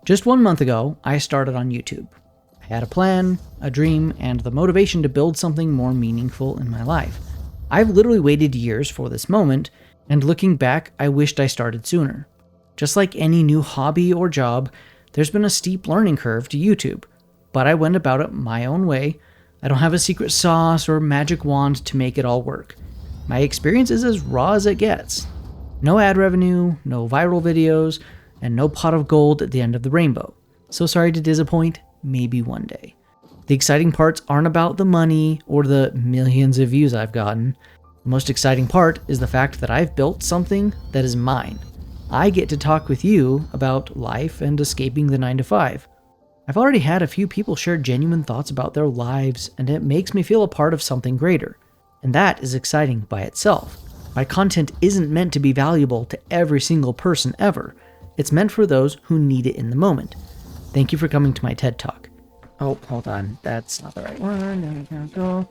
Just 1 month ago, I started on YouTube. I had a plan, a dream, and the motivation to build something more meaningful in my life. I've literally waited years for this moment, and looking back, I wished I started sooner. Just like any new hobby or job, there's been a steep learning curve to YouTube, but I went about it my own way. I don't have a secret sauce or magic wand to make it all work. My experience is as raw as it gets. No ad revenue, no viral videos, and no pot of gold at the end of the rainbow. So sorry to disappoint, maybe one day. The exciting parts aren't about the money or the millions of views I've gotten. The most exciting part is the fact that I've built something that is mine. I get to talk with you about life and escaping the 9 to 5. I've already had a few people share genuine thoughts about their lives, and it makes me feel a part of something greater. And that is exciting by itself. My content isn't meant to be valuable to every single person ever. It's meant for those who need it in the moment. Thank you for coming to my TED Talk. Oh, hold on. That's not the right one. There we go.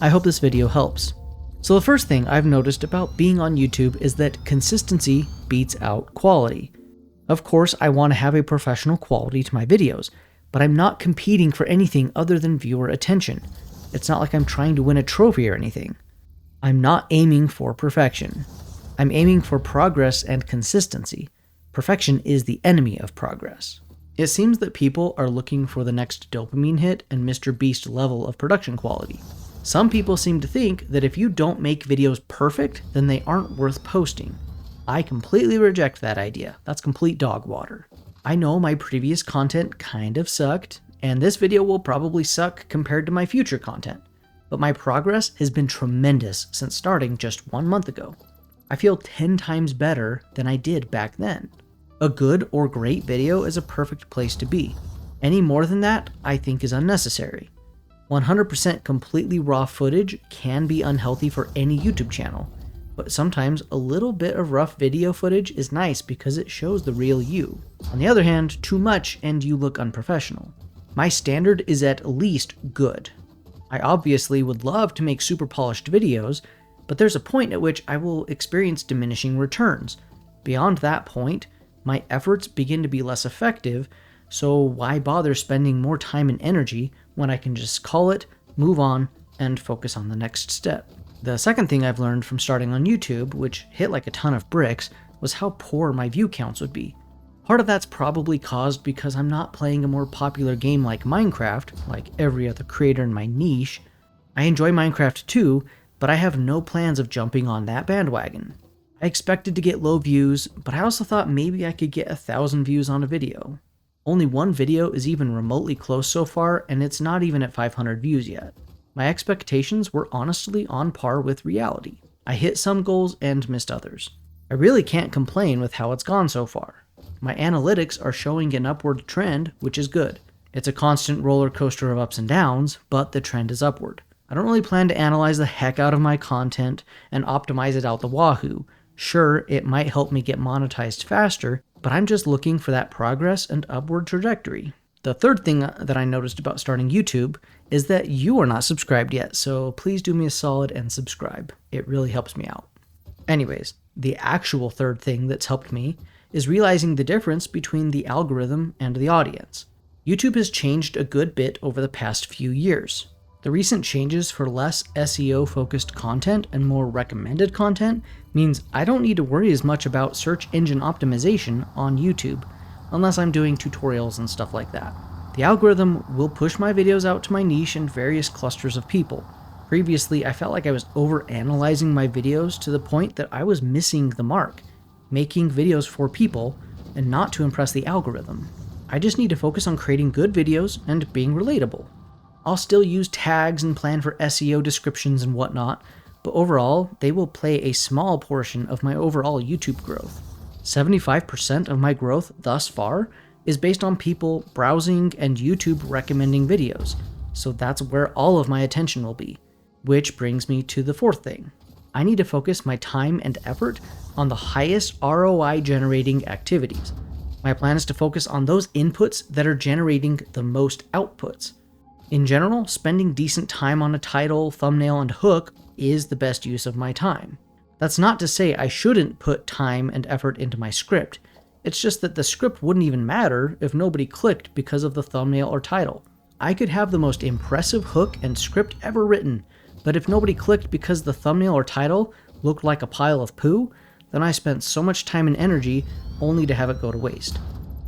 I hope this video helps. So the first thing I've noticed about being on YouTube is that consistency beats out quality. Of course, I want to have a professional quality to my videos, but I'm not competing for anything other than viewer attention. It's not like I'm trying to win a trophy or anything. I'm not aiming for perfection. I'm aiming for progress and consistency. Perfection is the enemy of progress. It seems that people are looking for the next dopamine hit and Mr. Beast level of production quality. Some people seem to think that if you don't make videos perfect, then they aren't worth posting. I completely reject that idea. That's complete dog water. I know my previous content kind of sucked, and this video will probably suck compared to my future content. But my progress has been tremendous since starting just 1 month ago. I feel 10 times better than I did back then. A good or great video is a perfect place to be. Any more than that, I think is unnecessary. 100% completely raw footage can be unhealthy for any YouTube channel, but sometimes a little bit of rough video footage is nice because it shows the real you. On the other hand, too much and you look unprofessional. My standard is at least good. I obviously would love to make super polished videos, but there's a point at which I will experience diminishing returns. Beyond that point, my efforts begin to be less effective, so why bother spending more time and energy when I can just call it, move on, and focus on the next step? The second thing I've learned from starting on YouTube, which hit like a ton of bricks, was how poor my view counts would be. Part of that's probably caused because I'm not playing a more popular game like Minecraft, like every other creator in my niche. I enjoy Minecraft too, but I have no plans of jumping on that bandwagon. I expected to get low views, but I also thought maybe I could get 1,000 views on a video. Only one video is even remotely close so far, and it's not even at 500 views yet. My expectations were honestly on par with reality. I hit some goals and missed others. I really can't complain with how it's gone so far. My analytics are showing an upward trend, which is good. It's a constant roller coaster of ups and downs, but the trend is upward. I don't really plan to analyze the heck out of my content and optimize it out the wahoo. Sure, it might help me get monetized faster, but I'm just looking for that progress and upward trajectory. The third thing that I noticed about starting YouTube is that you are not subscribed yet, so please do me a solid and subscribe. It really helps me out. Anyways, the actual third thing that's helped me is realizing the difference between the algorithm and the audience. YouTube has changed a good bit over the past few years. The recent changes for less SEO-focused content and more recommended content means I don't need to worry as much about search engine optimization on YouTube, unless I'm doing tutorials and stuff like that. The algorithm will push my videos out to my niche and various clusters of people. Previously, I felt like I was overanalyzing my videos to the point that I was missing the mark, making videos for people and not to impress the algorithm. I just need to focus on creating good videos and being relatable. I'll still use tags and plan for SEO descriptions and whatnot, but overall, they will play a small portion of my overall YouTube growth. 75% of my growth thus far is based on people browsing and YouTube recommending videos, so that's where all of my attention will be. Which brings me to the fourth thing. I need to focus my time and effort on the highest ROI generating activities. My plan is to focus on those inputs that are generating the most outputs. In general, spending decent time on a title, thumbnail, and hook is the best use of my time. That's not to say I shouldn't put time and effort into my script. It's just that the script wouldn't even matter if nobody clicked because of the thumbnail or title. I could have the most impressive hook and script ever written, but if nobody clicked because the thumbnail or title looked like a pile of poo, then I spent so much time and energy only to have it go to waste.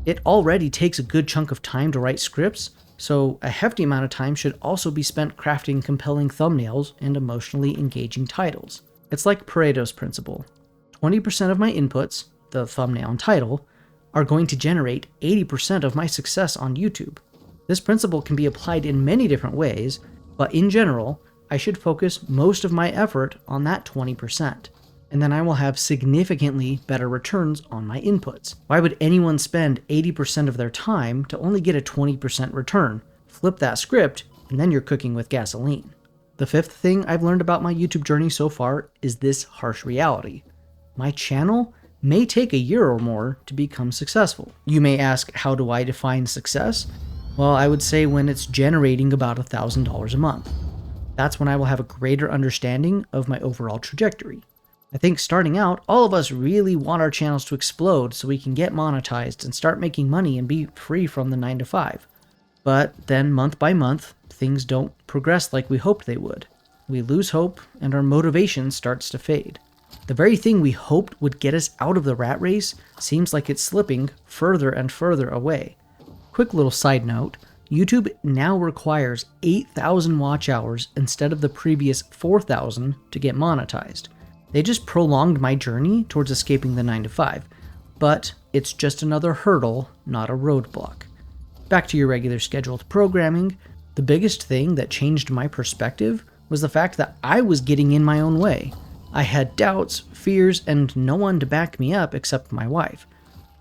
It already takes a good chunk of time to write scripts, so a hefty amount of time should also be spent crafting compelling thumbnails and emotionally engaging titles. It's like Pareto's principle. 20% of my inputs, the thumbnail and title, are going to generate 80% of my success on YouTube. This principle can be applied in many different ways, but in general, I should focus most of my effort on that 20%, and then I will have significantly better returns on my inputs. Why would anyone spend 80% of their time to only get a 20% return? Flip that script, and then you're cooking with gasoline. The fifth thing I've learned about my YouTube journey so far is this harsh reality. My channel may take a year or more to become successful. You may ask, how do I define success? Well, I would say when it's generating about $1,000 a month. That's when I will have a greater understanding of my overall trajectory. I think starting out, all of us really want our channels to explode so we can get monetized and start making money and be free from the 9 to 5. But then month by month, things don't progress like we hoped they would. We lose hope and our motivation starts to fade. The very thing we hoped would get us out of the rat race seems like it's slipping further and further away. Quick little side note, YouTube now requires 8,000 watch hours instead of the previous 4,000 to get monetized. They just prolonged my journey towards escaping the 9 to 5, but it's just another hurdle, not a roadblock. Back to your regular scheduled programming, the biggest thing that changed my perspective was the fact that I was getting in my own way. I had doubts, fears, and no one to back me up except my wife.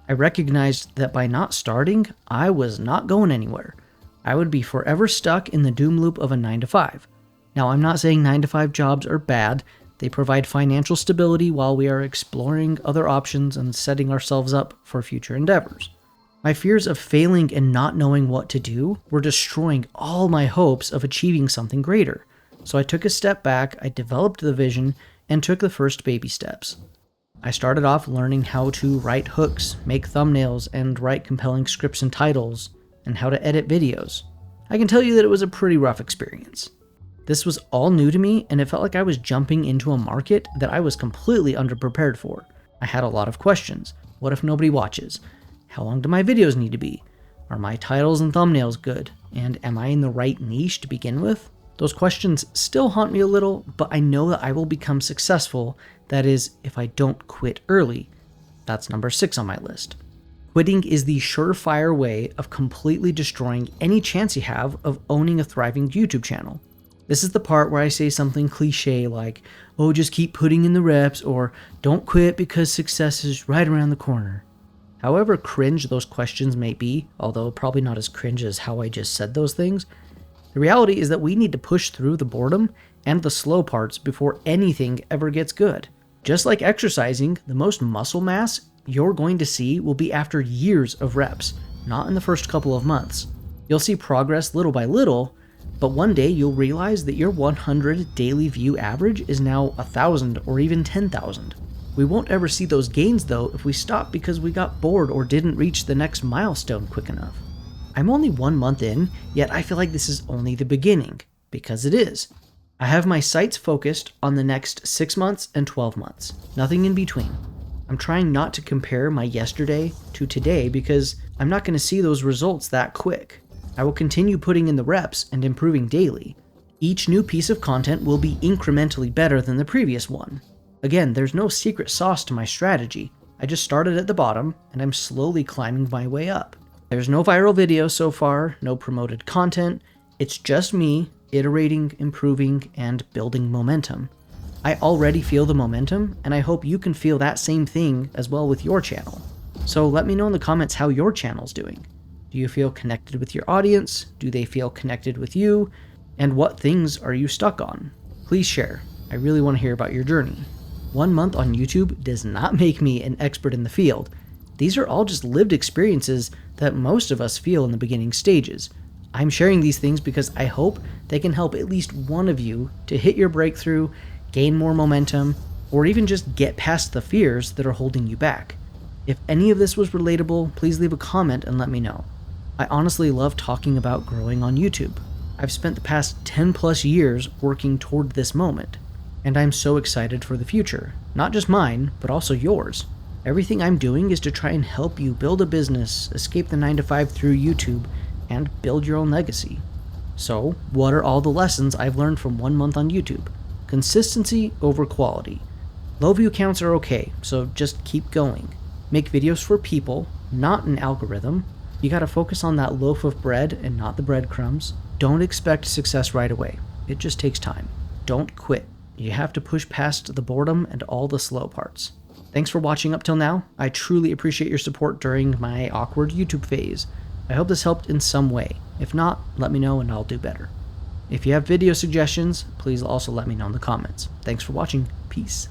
I recognized that by not starting, I was not going anywhere. I would be forever stuck in the doom loop of a 9 to 5. Now, I'm not saying 9 to 5 jobs are bad. They provide financial stability while we are exploring other options and setting ourselves up for future endeavors. My fears of failing and not knowing what to do were destroying all my hopes of achieving something greater. So I took a step back, I developed the vision, and took the first baby steps. I started off learning how to write hooks, make thumbnails, and write compelling scripts and titles, and how to edit videos. I can tell you that it was a pretty rough experience. This was all new to me, and it felt like I was jumping into a market that I was completely underprepared for. I had a lot of questions. What if nobody watches? How long do my videos need to be? Are my titles and thumbnails good? And am I in the right niche to begin with? Those questions still haunt me a little, but I know that I will become successful. That is, if I don't quit early. That's number 6 on my list. Quitting is the surefire way of completely destroying any chance you have of owning a thriving YouTube channel. This is the part where I say something cliche like, oh, just keep putting in the reps, or don't quit because success is right around the corner. However cringe those questions may be, although probably not as cringe as how I just said those things, the reality is that we need to push through the boredom and the slow parts before anything ever gets good. Just like exercising, the most muscle mass you're going to see will be after years of reps, not in the first couple of months. You'll see progress little by little, but one day you'll realize that your 100 daily view average is now 1,000 or even 10,000. We won't ever see those gains though if we stop because we got bored or didn't reach the next milestone quick enough. I'm only 1 month in, yet I feel like this is only the beginning, because it is. I have my sights focused on the next 6 months and 12 months, nothing in between. I'm trying not to compare my yesterday to today because I'm not going to see those results that quick. I will continue putting in the reps and improving daily. Each new piece of content will be incrementally better than the previous one. Again, there's no secret sauce to my strategy. I just started at the bottom and I'm slowly climbing my way up. There's no viral videos so far, no promoted content. It's just me iterating, improving, and building momentum. I already feel the momentum, and I hope you can feel that same thing as well with your channel. So let me know in the comments how your channel's doing. Do you feel connected with your audience? Do they feel connected with you? And what things are you stuck on? Please share. I really want to hear about your journey. 1 month on YouTube does not make me an expert in the field. These are all just lived experiences that most of us feel in the beginning stages. I'm sharing these things because I hope they can help at least one of you to hit your breakthrough, gain more momentum, or even just get past the fears that are holding you back. If any of this was relatable, please leave a comment and let me know. I honestly love talking about growing on YouTube. I've spent the past 10 plus years working toward this moment, and I'm so excited for the future. Not just mine, but also yours. Everything I'm doing is to try and help you build a business, escape the 9-to-5 through YouTube, and build your own legacy. So, what are all the lessons I've learned from 1 month on YouTube? Consistency over quality. Low view counts are okay, so just keep going. Make videos for people, not an algorithm. You gotta focus on that loaf of bread and not the breadcrumbs. Don't expect success right away. It just takes time. Don't quit. You have to push past the boredom and all the slow parts. Thanks for watching up till now. I truly appreciate your support during my awkward YouTube phase. I hope this helped in some way. If not, let me know and I'll do better. If you have video suggestions, please also let me know in the comments. Thanks for watching. Peace.